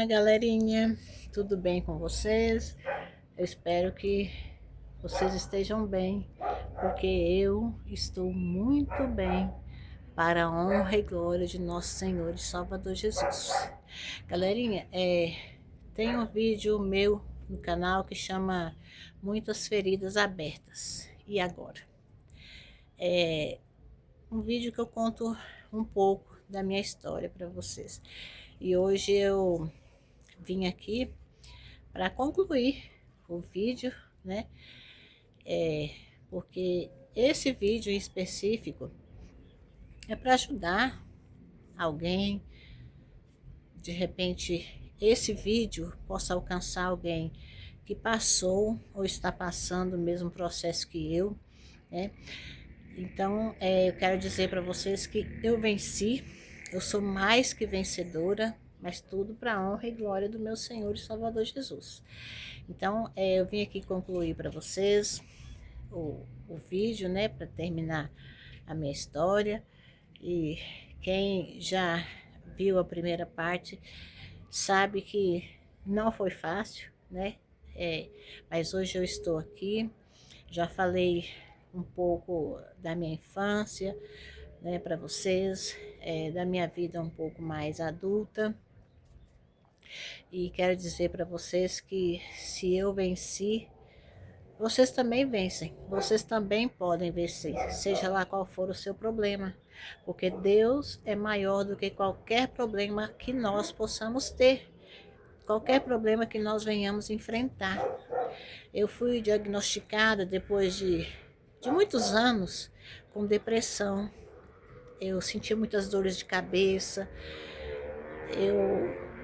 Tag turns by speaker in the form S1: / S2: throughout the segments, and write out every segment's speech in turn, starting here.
S1: Olá, galerinha, tudo bem com vocês? Eu espero que vocês estejam bem, porque eu estou muito bem, para a honra e glória de nosso Senhor e Salvador Jesus. Galerinha, tem um vídeo meu no canal que chama Muitas Feridas Abertas. E agora? Um vídeo que eu conto um pouco da minha história para vocês. E hoje eu vim aqui para concluir o vídeo, né? Porque esse vídeo em específico é para ajudar alguém. De repente, esse vídeo possa alcançar alguém que passou ou está passando o mesmo processo que eu, né? Então, eu quero dizer para vocês que eu venci, eu sou mais que vencedora, mas tudo para a honra e glória do meu Senhor e Salvador Jesus. Então, eu vim aqui concluir para vocês o vídeo, né, para terminar a minha história. E quem já viu a primeira parte sabe que não foi fácil, né? Mas hoje eu estou aqui, já falei um pouco da minha infância, né, para vocês, da minha vida um pouco mais adulta. E quero dizer para vocês que se eu venci, vocês também vencem, vocês também podem vencer, seja lá qual for o seu problema, porque Deus é maior do que qualquer problema que nós possamos ter, qualquer problema que nós venhamos enfrentar. Eu fui diagnosticada depois de muitos anos com depressão. Eu senti muitas dores de cabeça.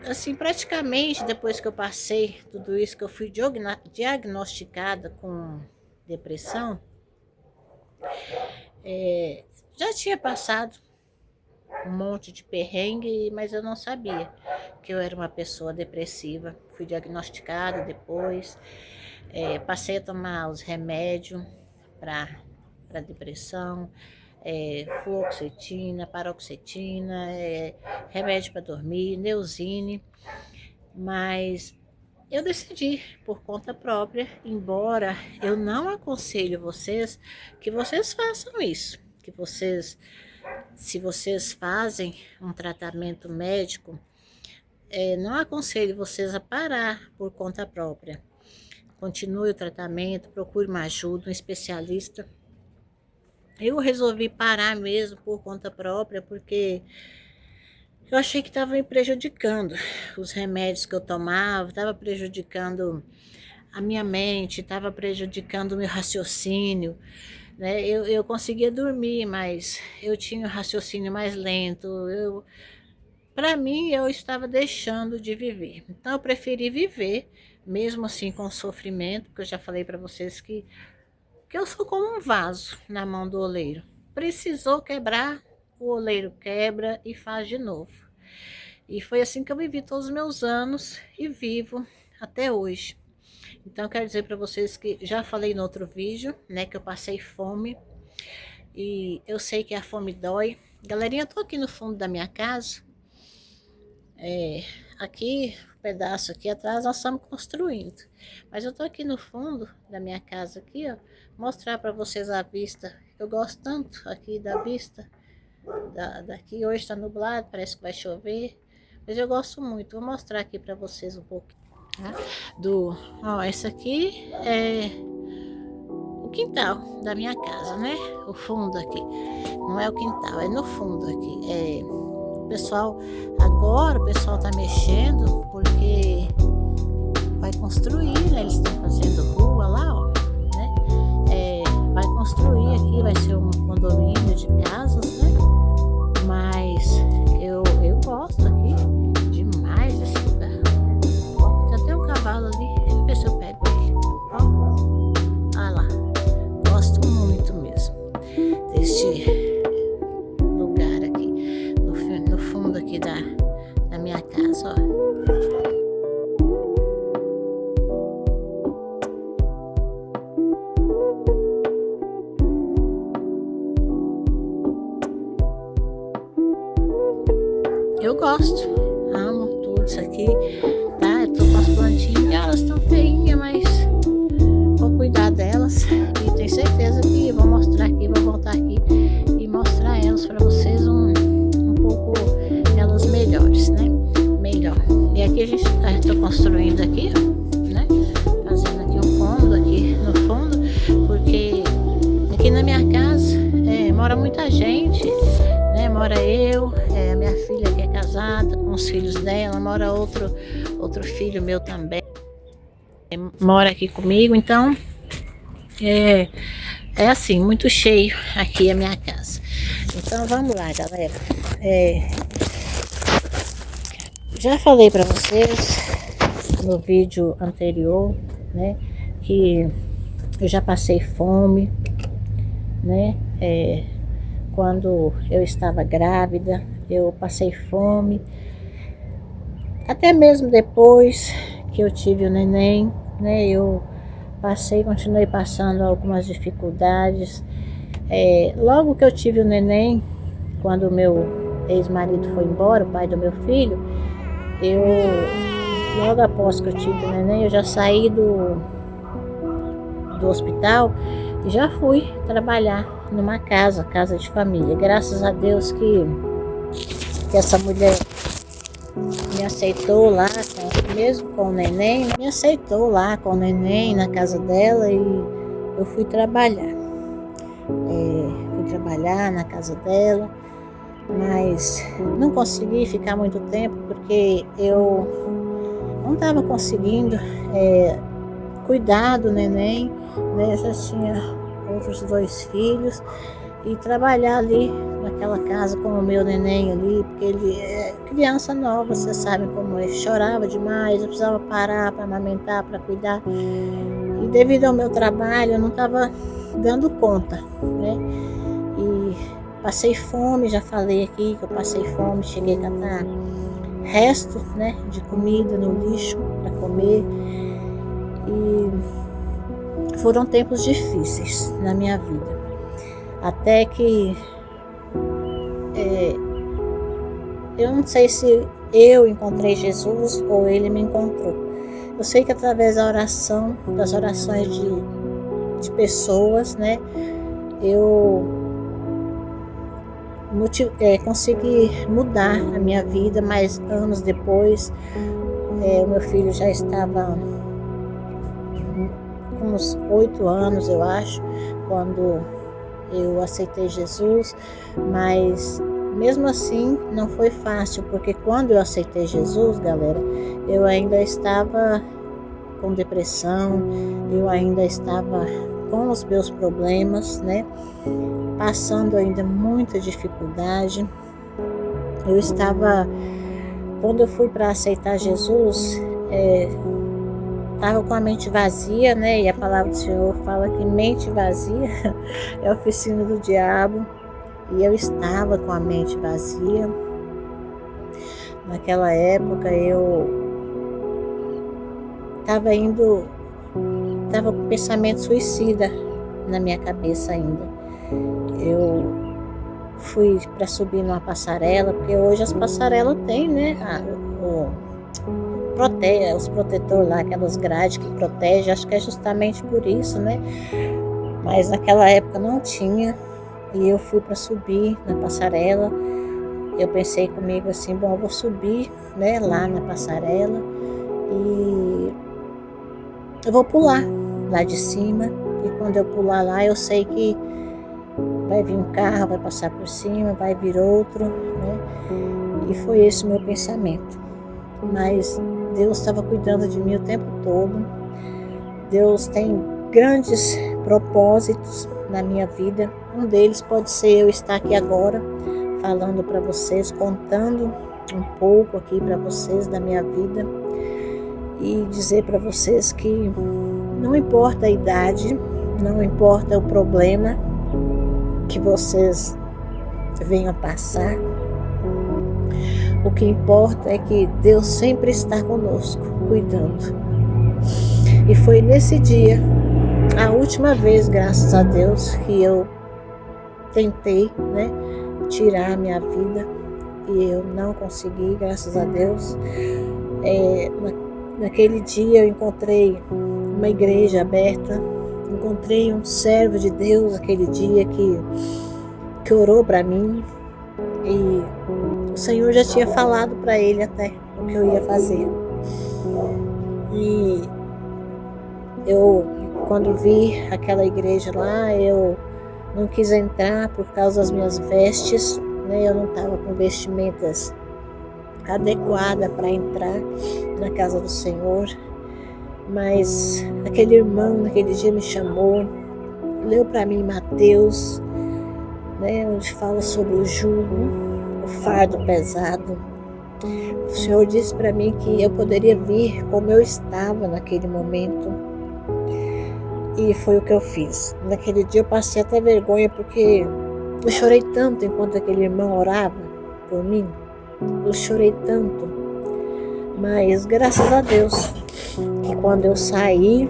S1: Assim, praticamente depois que eu passei tudo isso, que eu fui diagnosticada com depressão, já tinha passado um monte de perrengue, mas eu não sabia que eu era uma pessoa depressiva. Fui diagnosticada depois, passei a tomar os remédios para depressão, fluoxetina, paroxetina, remédio para dormir, Neosine, mas eu decidi por conta própria, embora eu não aconselho vocês que vocês façam isso, que vocês, se vocês fazem um tratamento médico, não aconselho vocês a parar por conta própria. Continue o tratamento, procure uma ajuda, um especialista. Eu resolvi parar mesmo por conta própria, porque eu achei que estava me prejudicando. Os remédios que eu tomava, estava prejudicando a minha mente, estava prejudicando o meu raciocínio, né? Eu conseguia dormir, mas eu tinha um raciocínio mais lento. Para mim, eu estava deixando de viver. Então, eu preferi viver, mesmo assim com sofrimento, porque eu já falei para vocês que eu sou como um vaso na mão do oleiro. Precisou quebrar, o oleiro quebra e faz de novo. E foi assim que eu vivi todos os meus anos e vivo até hoje. Então, eu quero dizer para vocês que já falei no outro vídeo, né, que eu passei fome. E eu sei que a fome dói. Galerinha, eu tô aqui no fundo da minha casa. Aqui, um pedaço aqui atrás, nós estamos construindo. Mas eu tô aqui no fundo da minha casa aqui, ó, mostrar para vocês a vista. Eu gosto tanto aqui da vista. Daqui hoje tá nublado, parece que vai chover. Mas eu gosto muito. Vou mostrar aqui para vocês um pouco, tá? Ó, esse aqui é o quintal da minha casa, né? O fundo aqui. Não é o quintal, é no fundo aqui. Agora o pessoal tá mexendo porque vai construir, né? Eles estão fazendo rua lá, ó, né? Vai construir aqui, vai ser um condomínio de casas, né? Mas eu gosto aqui demais desse lugar. Ó, tem até um cavalo ali, deixa eu ver se eu pego ele. Ó, olha lá, gosto muito mesmo deste lugar aqui, no fundo aqui da minha casa, ó. Eu gosto, amo tudo plantas aqui, tá? Eu tô com as plantinhas, elas estão feinhas, mas vou cuidar delas e tenho certeza que vou mostrar aqui, vou voltar aqui e mostrar elas para vocês um pouco elas melhores, né? Melhor. E aqui a gente tá construindo aqui, né? Fazendo aqui um cômodo aqui no fundo, porque aqui na minha casa mora muita gente, né? Mora eu, a minha filha que é casada com os filhos dela, mora outro filho meu também, mora aqui comigo, então é assim, muito cheio aqui a minha casa. Então vamos lá, galera. Já falei para vocês no vídeo anterior, né, que eu já passei fome, né? Quando eu estava grávida, eu passei fome. Até mesmo depois que eu tive o neném, né? Eu continuei passando algumas dificuldades. Logo que eu tive o neném, quando o meu ex-marido foi embora, o pai do meu filho, logo após que eu tive o neném, eu já saí do hospital e já fui trabalhar numa casa de família. Graças a Deus que essa mulher me aceitou lá, mesmo com o neném, me aceitou lá com o neném na casa dela, e eu fui trabalhar. Fui trabalhar na casa dela, mas não consegui ficar muito tempo porque eu não estava conseguindo cuidar do neném, né? Eu já tinha outros 2 filhos, e trabalhar ali naquela casa com o meu neném ali, porque ele é criança nova, vocês sabem como é, chorava demais, eu precisava parar para amamentar, para cuidar, e devido ao meu trabalho eu não estava dando conta, né? E passei fome, já falei aqui que eu passei fome, cheguei a catar resto, né, de comida no lixo para comer, e foram tempos difíceis na minha vida, até que eu não sei se eu encontrei Jesus ou ele me encontrou. Eu sei que através da oração, das orações de pessoas, né, eu consegui mudar a minha vida, mas anos depois, o meu filho já estava com uns 8 anos, eu acho, quando eu aceitei Jesus, mas mesmo assim não foi fácil, porque quando eu aceitei Jesus, galera, eu ainda estava com depressão, eu ainda estava com os meus problemas, né? Passando ainda muita dificuldade. Quando eu fui para aceitar Jesus, estava com a mente vazia, né? E a palavra do Senhor fala que mente vazia é a oficina do diabo. E eu estava com a mente vazia. Naquela época eu estava com pensamento suicida na minha cabeça ainda. Eu fui para subir numa passarela, porque hoje as passarelas têm, né? Os protetores lá, aquelas grades que protegem, acho que é justamente por isso, né? Mas naquela época não tinha, e eu fui para subir na passarela. Eu pensei comigo assim, bom, eu vou subir, né, lá na passarela e eu vou pular lá de cima, e quando eu pular lá, eu sei que vai vir um carro, vai passar por cima, vai vir outro, né? E foi esse o meu pensamento. Mas Deus estava cuidando de mim o tempo todo. Deus tem grandes propósitos na minha vida. Um deles pode ser eu estar aqui agora falando para vocês, contando um pouco aqui para vocês da minha vida, e dizer para vocês que não importa a idade, não importa o problema que vocês venham passar, o que importa é que Deus sempre está conosco, cuidando. E foi nesse dia, a última vez, graças a Deus, que eu tentei, né, tirar a minha vida, e eu não consegui, graças a Deus. Naquele dia eu encontrei uma igreja aberta, encontrei um servo de Deus aquele dia que orou para mim, e o Senhor já tinha falado para ele até o que eu ia fazer. E eu, quando vi aquela igreja lá, eu não quis entrar por causa das minhas vestes, né? Eu não estava com vestimentas adequada para entrar na casa do Senhor, mas aquele irmão naquele dia me chamou, leu para mim Mateus, né, onde fala sobre o jugo, o fardo pesado. O Senhor disse para mim que eu poderia vir como eu estava naquele momento, e foi o que eu fiz. Naquele dia eu passei até vergonha, porque eu chorei tanto enquanto aquele irmão orava por mim. Eu chorei tanto, mas graças a Deus que quando eu saí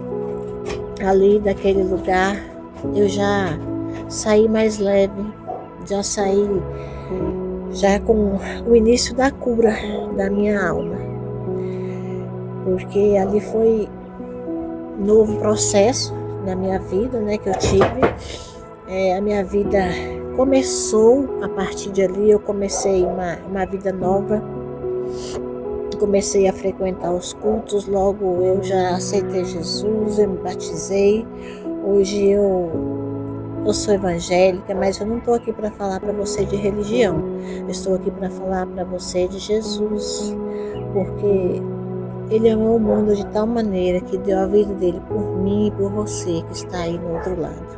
S1: ali daquele lugar, eu já saí mais leve, já saí já com o início da cura da minha alma, porque ali foi um novo processo na minha vida, né, que eu tive. A minha vida começou a partir de ali, eu comecei uma vida nova, comecei a frequentar os cultos, logo eu já aceitei Jesus, eu me batizei. Hoje eu sou evangélica, mas eu não estou aqui para falar para você de religião, eu estou aqui para falar para você de Jesus, porque Ele amou o mundo de tal maneira que deu a vida dele por mim e por você que está aí no outro lado.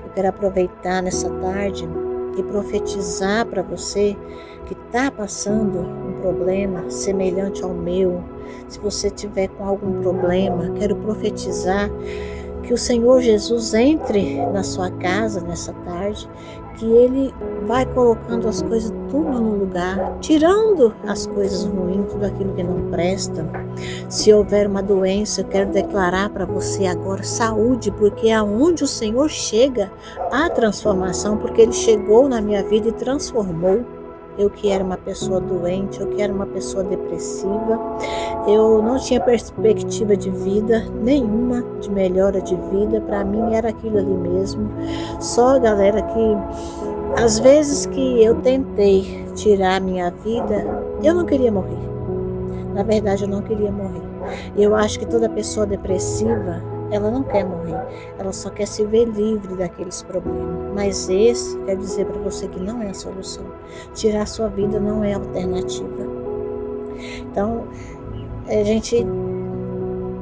S1: Eu quero aproveitar nessa tarde e profetizar para você que está passando um problema semelhante ao meu. Se você tiver com algum problema, quero profetizar que o Senhor Jesus entre na sua casa nessa tarde, que Ele vai colocando as coisas tudo no lugar, tirando as coisas ruins, tudo aquilo que não presta. Se houver uma doença, eu quero declarar para você agora saúde, porque é aonde o Senhor chega a transformação, porque Ele chegou na minha vida e transformou. Eu que era uma pessoa doente, eu que era uma pessoa depressiva, eu não tinha perspectiva de vida nenhuma, de melhora de vida, para mim era aquilo ali mesmo. Só, galera, que às vezes que eu tentei tirar a minha vida, eu não queria morrer. Na verdade, eu não queria morrer. Eu acho que toda pessoa depressiva, ela não quer morrer, ela só quer se ver livre daqueles problemas. Mas esse, quer dizer para você que não é a solução. Tirar a sua vida não é a alternativa. Então, a gente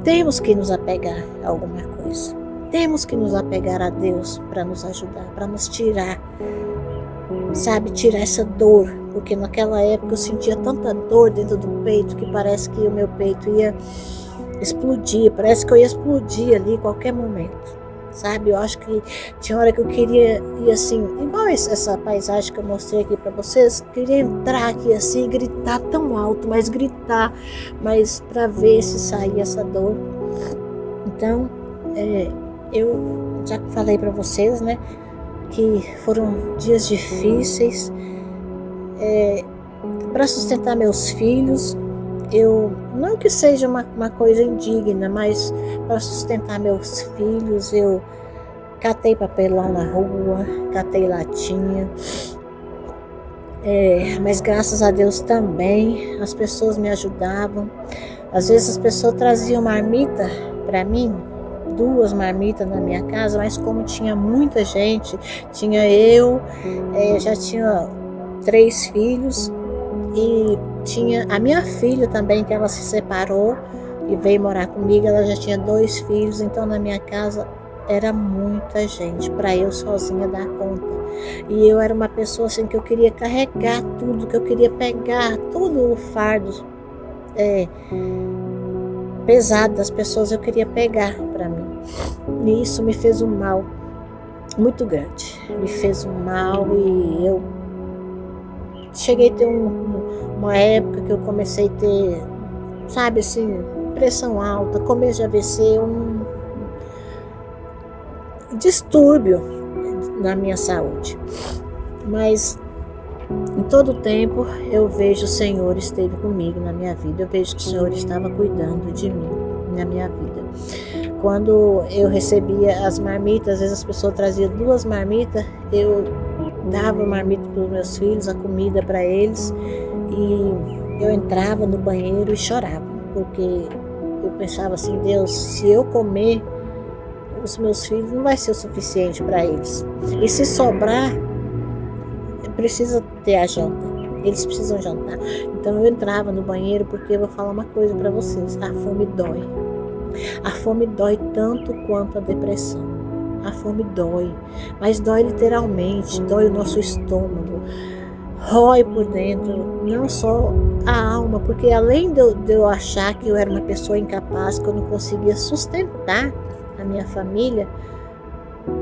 S1: temos que nos apegar a alguma coisa. Temos que nos apegar a Deus para nos ajudar, para nos tirar, sabe, tirar essa dor. Porque naquela época eu sentia tanta dor dentro do peito que parece que o meu peito ia explodir, parece que eu ia explodir ali em qualquer momento, sabe? Eu acho que tinha hora que eu queria ir assim, igual essa paisagem que eu mostrei aqui para vocês, queria entrar aqui assim, gritar tão alto, mas gritar, mas para ver se saía essa dor. Então, eu já falei para vocês, né, que foram dias difíceis, para sustentar meus filhos. Eu, não que seja uma coisa indigna, mas para sustentar meus filhos, eu catei papelão na rua, catei latinha, mas graças a Deus também as pessoas me ajudavam. Às vezes as pessoas traziam marmita para mim, 2 marmitas na minha casa, mas como tinha muita gente, tinha eu, já tinha 3 filhos, e tinha a minha filha também, que ela se separou e veio morar comigo, ela já tinha 2 filhos, então na minha casa era muita gente para eu sozinha dar conta. E eu era uma pessoa assim que eu queria carregar tudo, que eu queria pegar todo o fardo pesado das pessoas, eu queria pegar para mim. E isso me fez um mal muito grande, me fez um mal, e eu cheguei a ter uma época que eu comecei a ter, sabe assim, pressão alta, começo de AVC, um distúrbio na minha saúde. Mas Em todo o tempo eu vejo o Senhor esteve comigo na minha vida, eu vejo que o Senhor estava cuidando de mim na minha vida. Quando eu recebia as marmitas, às vezes as pessoas traziam 2 marmitas, eu dava marmita para os meus filhos, a comida para eles, e eu entrava no banheiro e chorava, porque eu pensava assim: Deus, se eu comer, os meus filhos não vai ser o suficiente para eles, e se sobrar, precisa ter a janta, eles precisam jantar. Então eu entrava no banheiro, porque eu vou falar uma coisa para vocês: a fome dói. A fome dói tanto quanto a depressão. A fome dói, mas dói literalmente, dói o nosso estômago, rói por dentro, não só a alma, porque além de eu achar que eu era uma pessoa incapaz, que eu não conseguia sustentar a minha família,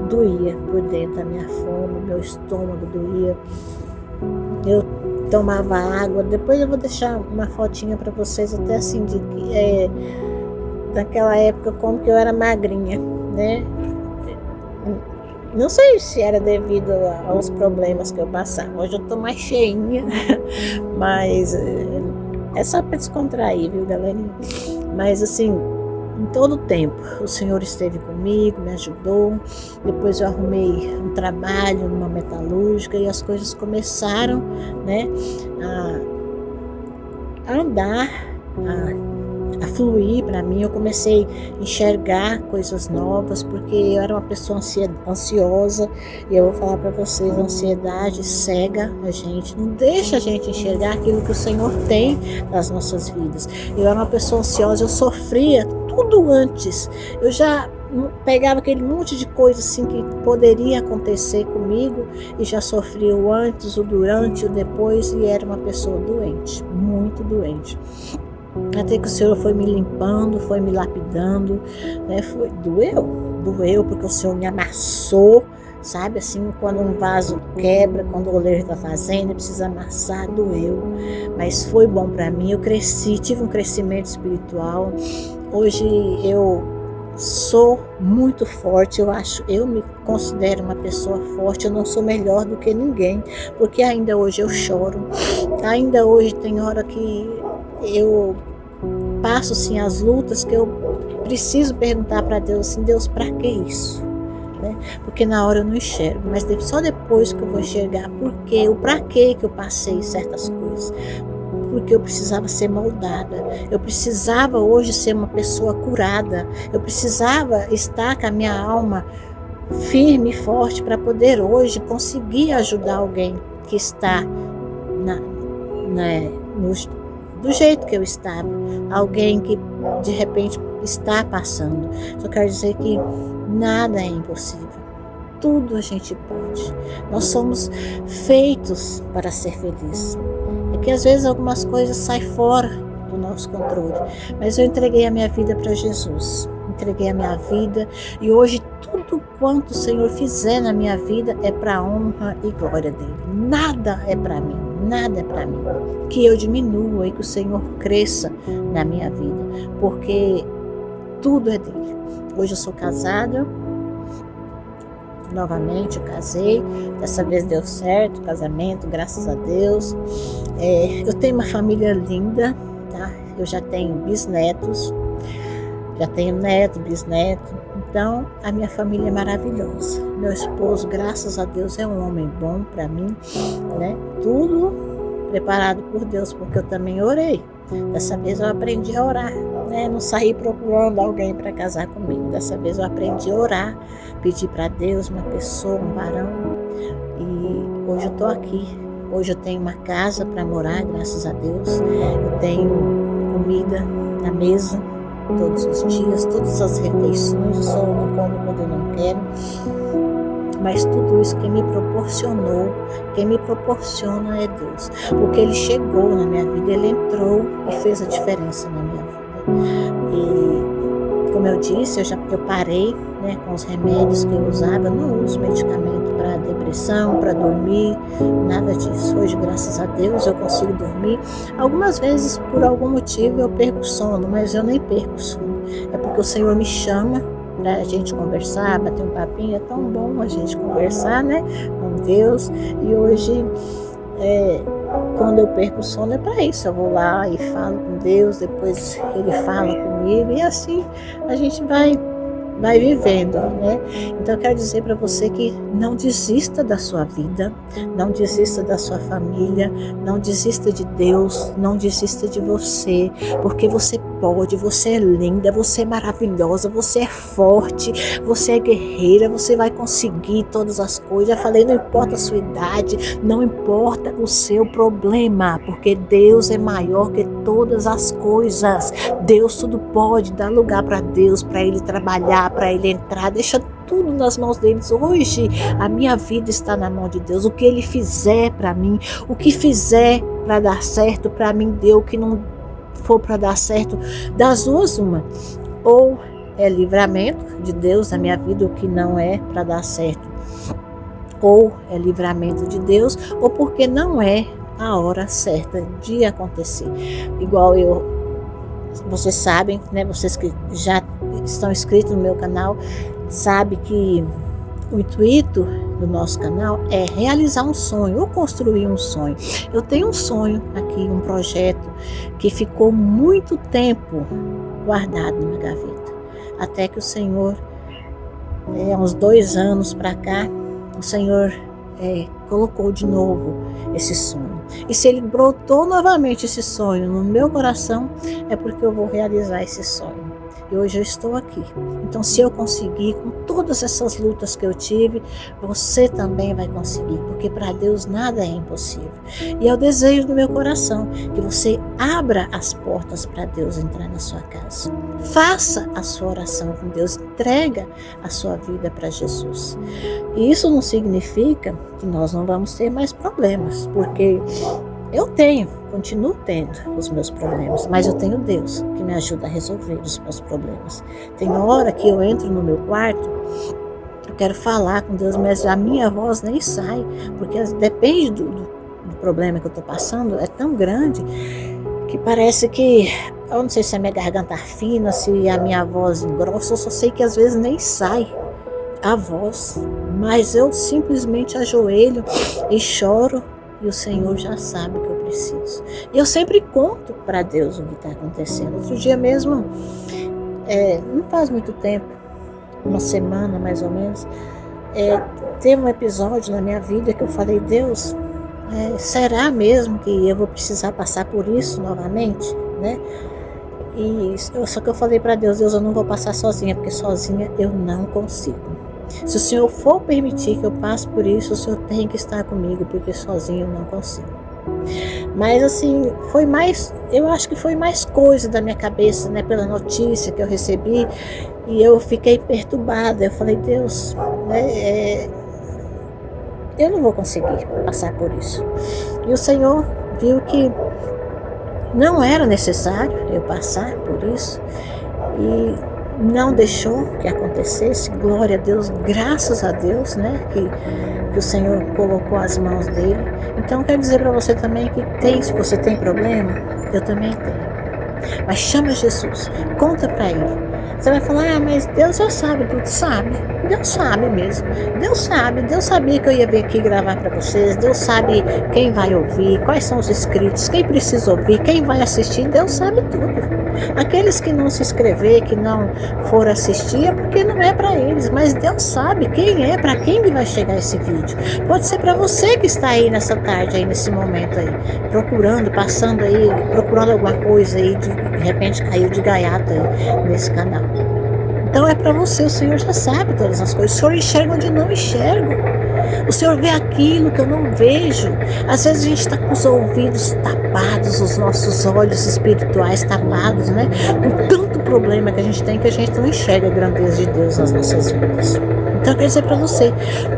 S1: doía por dentro a minha fome, meu estômago doía. Eu tomava água, depois eu vou deixar uma fotinha para vocês, até assim, daquela época, como que eu era magrinha, né? Não sei se era devido aos problemas que eu passava. Hoje eu tô mais cheinha, mas é só para descontrair, viu, galerinha? Mas assim, em todo o tempo, o Senhor esteve comigo, me ajudou. Depois eu arrumei um trabalho numa metalúrgica e as coisas começaram, né, a andar, a fluir para mim. Eu comecei a enxergar coisas novas, porque eu era uma pessoa ansiosa, e eu vou falar para vocês: a ansiedade cega a gente, não deixa a gente enxergar aquilo que o Senhor tem nas nossas vidas. Eu era uma pessoa ansiosa, eu sofria tudo antes, eu já pegava aquele monte de coisa assim que poderia acontecer comigo e já sofria o antes, o durante, o depois, e era uma pessoa doente, muito doente. Até que o Senhor foi me limpando, foi me lapidando, né? Doeu, porque o Senhor me amassou, sabe? Assim, quando um vaso quebra, quando o oleiro está fazendo, precisa amassar, doeu. Mas foi bom para mim, eu cresci, tive um crescimento espiritual. Hoje eu sou muito forte, eu me considero uma pessoa forte, eu não sou melhor do que ninguém, porque ainda hoje eu choro, ainda hoje tem hora que eu passo assim as lutas que eu preciso perguntar para Deus assim: Deus, para que isso? Né? Porque na hora eu não enxergo, mas só depois que eu vou enxergar o para que eu passei certas coisas. Porque eu precisava ser moldada, eu precisava hoje ser uma pessoa curada, eu precisava estar com a minha alma firme e forte para poder hoje conseguir ajudar alguém que está do jeito que eu estava, alguém que de repente está passando. Só quero dizer que nada é impossível, tudo a gente pode. Nós somos feitos para ser felizes. É que às vezes algumas coisas saem fora do nosso controle, mas eu entreguei a minha vida para Jesus, entreguei a minha vida, e hoje tudo quanto o Senhor fizer na minha vida é para a honra e glória dele. Nada é para mim, nada é para mim. Que eu diminua e que o Senhor cresça na minha vida, porque tudo é dele. Hoje eu sou casada, novamente eu casei, dessa vez deu certo o casamento, graças a Deus. Eu tenho uma família linda, tá? Eu já tenho bisnetos, já tenho neto, bisneto, então a minha família é maravilhosa. Meu esposo, graças a Deus, é um homem bom para mim, né? Tudo preparado por Deus, porque eu também orei. Dessa vez eu aprendi a orar, né? Não saí procurando alguém para casar comigo. Dessa vez eu aprendi a orar, pedir para Deus uma pessoa, um varão. E hoje eu estou aqui. Hoje eu tenho uma casa para morar, graças a Deus. Eu tenho comida na mesa todos os dias, todas as refeições. Eu só não como quando eu não quero. Mas tudo isso quem me proporcionou, quem me proporciona é Deus. Porque Ele chegou na minha vida, Ele entrou e fez a diferença na minha vida. E como eu disse, eu parei, né, com os remédios que eu usava. Eu não uso medicamento para depressão, para dormir, nada disso. Hoje, graças a Deus, eu consigo dormir. Algumas vezes, por algum motivo, eu perco sono, mas eu nem perco sono. É porque o Senhor me chama para a gente conversar, bater um papinho. É tão bom a gente conversar, né, com Deus. E hoje quando eu perco o sono é para isso. Eu vou lá e falo com Deus, depois Ele fala comigo e assim a gente vai vivendo, né? Então eu quero dizer para você que não desista da sua vida, não desista da sua família, não desista de Deus, não desista de você, porque você pode, você é linda, você é maravilhosa, você é forte, você é guerreira, você vai conseguir todas as coisas. Eu falei, não importa a sua idade, não importa o seu problema, porque Deus é maior que todas as coisas. Deus tudo pode, dá lugar para Deus, para Ele trabalhar, para Ele entrar, deixa tudo nas mãos deles. Hoje a minha vida está na mão de Deus. O que Ele fizer para mim, o que fizer para dar certo para mim, deu. O que não for para dar certo, das duas uma, ou é livramento de Deus na minha vida, o que não é para dar certo, ou é livramento de Deus, ou porque não é a hora certa de acontecer. Igual vocês sabem, né? Vocês que já estão inscritos no meu canal, sabem que o intuito do nosso canal é realizar um sonho ou construir um sonho. Eu tenho um sonho aqui, um projeto que ficou muito tempo guardado na minha gaveta, até que o Senhor, há uns 2 anos para cá, o Senhor colocou de novo esse sonho. E se Ele brotou novamente esse sonho no meu coração, é porque eu vou realizar esse sonho. E hoje eu estou aqui. Então, se eu conseguir, com todas essas lutas que eu tive, você também vai conseguir, porque para Deus nada é impossível. E é o desejo do meu coração que você abra as portas para Deus entrar na sua casa. Faça a sua oração com Deus, entrega a sua vida para Jesus. E isso não significa que nós não vamos ter mais problemas, porque eu continuo tendo os meus problemas, mas eu tenho Deus que me ajuda a resolver os meus problemas. Tem hora que eu entro no meu quarto, eu quero falar com Deus, mas a minha voz nem sai, porque depende do problema que eu estou passando, é tão grande que parece que, eu não sei se a minha garganta fina, se a minha voz engrossa, eu só sei que às vezes nem sai a voz, mas eu simplesmente ajoelho e choro. E o Senhor já sabe o que eu preciso. E eu sempre conto para Deus o que está acontecendo. Outro dia mesmo, não faz muito tempo, uma semana mais ou menos, teve um episódio na minha vida que eu falei, Deus, será mesmo que eu vou precisar passar por isso novamente, né? Só que eu falei para Deus, eu não vou passar sozinha, porque sozinha eu não consigo. Se o Senhor for permitir que eu passe por isso, o Senhor tem que estar comigo, porque sozinho eu não consigo. Mas assim, eu acho que foi mais coisa da minha cabeça, né, pela notícia que eu recebi, e eu fiquei perturbada. Eu falei, Deus, eu não vou conseguir passar por isso. E o Senhor viu que não era necessário eu passar por isso, e não deixou que acontecesse. Glória a Deus, graças a Deus, né, que o Senhor colocou as mãos dele. Então, quero dizer para você também que se você tem problema, eu também tenho. Mas chama Jesus, conta para Ele. Você vai falar, mas Deus já sabe tudo. Sabe, Deus sabe mesmo. Deus sabia que eu ia vir aqui gravar para vocês. Deus sabe quem vai ouvir, quais são os inscritos, quem precisa ouvir, quem vai assistir. Deus sabe tudo. Aqueles que não se inscrever, que não for assistir, é porque não é para eles. Mas Deus sabe quem é, para quem que vai chegar esse vídeo. Pode ser para você que está aí nessa tarde, aí nesse momento aí, passando aí, procurando alguma coisa aí, de repente caiu de gaiato aí nesse canal. Então é para você, o Senhor já sabe todas as coisas. O Senhor enxerga onde não enxergo. O Senhor vê aquilo que eu não vejo. Às vezes a gente está com os ouvidos tapados, os nossos olhos espirituais tapados, né? Com tanto problema que a gente tem, que a gente não enxerga a grandeza de Deus nas nossas vidas. Então eu quero dizer para você,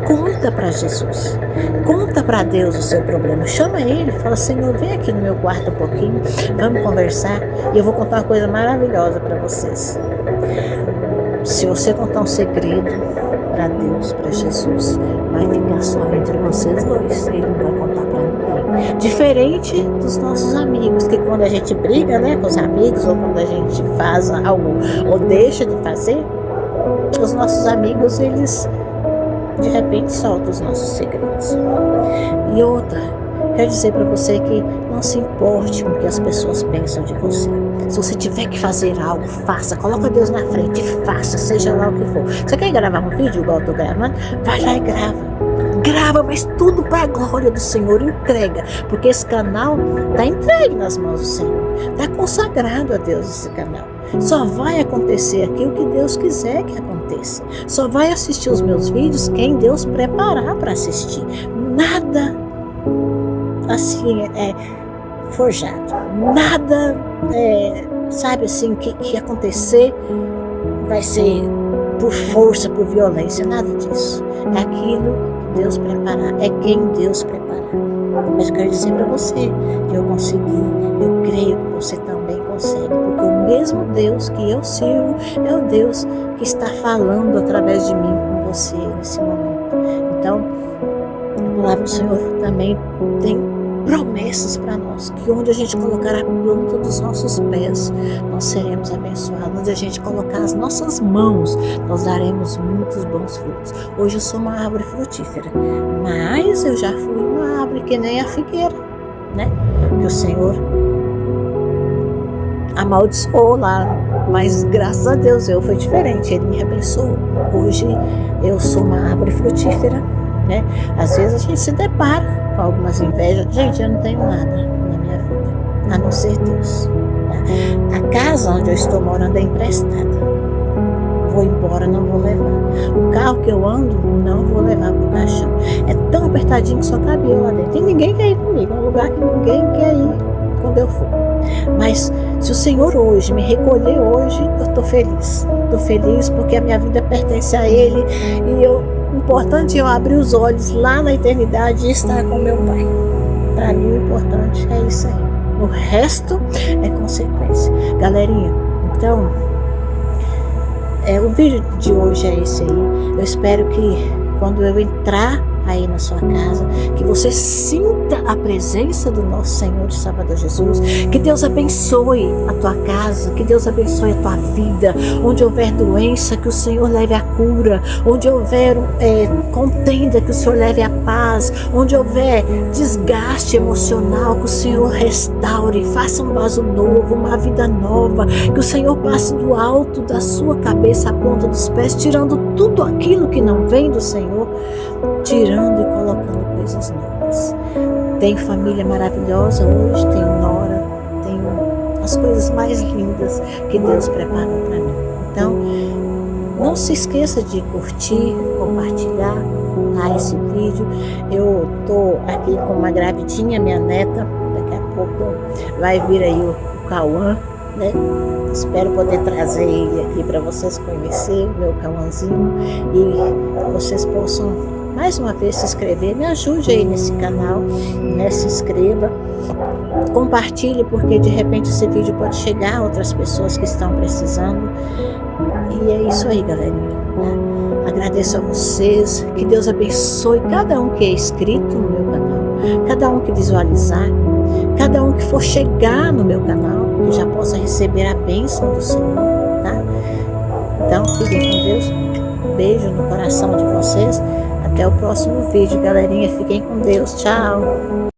S1: conta para Jesus, conta para Deus o seu problema, chama Ele, fala, Senhor, vem aqui no meu quarto um pouquinho, vamos conversar, e eu vou contar uma coisa maravilhosa para vocês. Se você contar um segredo para Deus, para Jesus, vai ficar só entre vocês dois, Ele não vai contar para ninguém. Diferente dos nossos amigos, que quando a gente briga, né, com os amigos, ou quando a gente faz algo, ou deixa de fazer, os nossos amigos, eles de repente soltam os nossos segredos. E outra, Quero dizer para você que não se importe com o que as pessoas pensam de você. Se você tiver que fazer algo, faça. Coloca Deus na frente e faça, seja lá o que for. Você quer gravar um vídeo igual eu estou gravando? Vai lá e grava. Grava, mas tudo para a glória do Senhor. Entrega, porque esse canal está entregue nas mãos do Senhor. Está consagrado a Deus esse canal. Só vai acontecer aqui o que Deus quiser que aconteça. Só vai assistir os meus vídeos quem Deus preparar para assistir. Nada assim é forjado. Nada sabe assim que acontecer vai ser por força, por violência. Nada disso. É aquilo que Deus preparar. É quem Deus preparar. Mas eu quero dizer para você que eu consegui. Eu creio que você também consegue. Porque o mesmo Deus que eu sirvo é o Deus que está falando através de mim com você nesse momento. Então, a palavra do Senhor também tem promessas para nós, que onde a gente colocar a planta dos nossos pés, nós seremos abençoados. Onde a gente colocar as nossas mãos, nós daremos muitos bons frutos. Hoje eu sou uma árvore frutífera, mas eu já fui uma árvore que nem a figueira, né? Que o Senhor amaldiçoou lá, mas graças a Deus eu fui diferente, Ele me abençoou. Hoje eu sou uma árvore frutífera, né? Às vezes a gente se depara com algumas invejas. Gente, eu não tenho nada na minha vida, a não ser Deus. Tá? A casa onde eu estou morando é emprestada. Vou embora, não vou levar. O carro que eu ando, não vou levar pro caixão. É tão apertadinho que só cabe eu lá dentro. E ninguém quer ir comigo, é um lugar que ninguém quer ir quando eu for. Mas se o Senhor hoje me recolher hoje, eu estou feliz. Estou feliz porque a minha vida pertence a Ele e o importante é eu abrir os olhos lá na eternidade e estar com meu Pai. Para mim o importante é isso aí. O resto é consequência. Galerinha, então, o vídeo de hoje é esse aí. Eu espero que quando eu entrar aí na sua casa, que você sinta a presença do nosso Senhor e Salvador Jesus, que Deus abençoe a tua casa, que Deus abençoe a tua vida, onde houver doença, que o Senhor leve a cura, onde houver contenda, que o Senhor leve a paz, onde houver desgaste emocional, que o Senhor restaure, faça um vaso novo, uma vida nova, que o Senhor passe do alto da sua cabeça à ponta dos pés, tirando tudo aquilo que não vem do Senhor, tirando e colocando coisas novas. Tenho família maravilhosa hoje, tenho nora, tenho as coisas mais lindas que Deus preparou para mim. Então, não se esqueça de curtir, compartilhar esse vídeo. Eu tô aqui com uma gravidinha, minha neta, daqui a pouco vai vir aí o Cauã, né? Espero poder trazer ele aqui para vocês conhecerem, o meu Cauãzinho, e vocês possam mais uma vez se inscrever. Me ajude aí nesse canal, né? Se inscreva, compartilhe, porque de repente esse vídeo pode chegar a outras pessoas que estão precisando. E é isso aí, galerinha, né? Agradeço a vocês, que Deus abençoe cada um que é inscrito no meu canal, cada um que visualizar, cada um que for chegar no meu canal, que já possa receber a bênção do Senhor, tá? Então, fiquem com Deus, um beijo no coração de vocês. Até o próximo vídeo, galerinha. Fiquem com Deus. Tchau.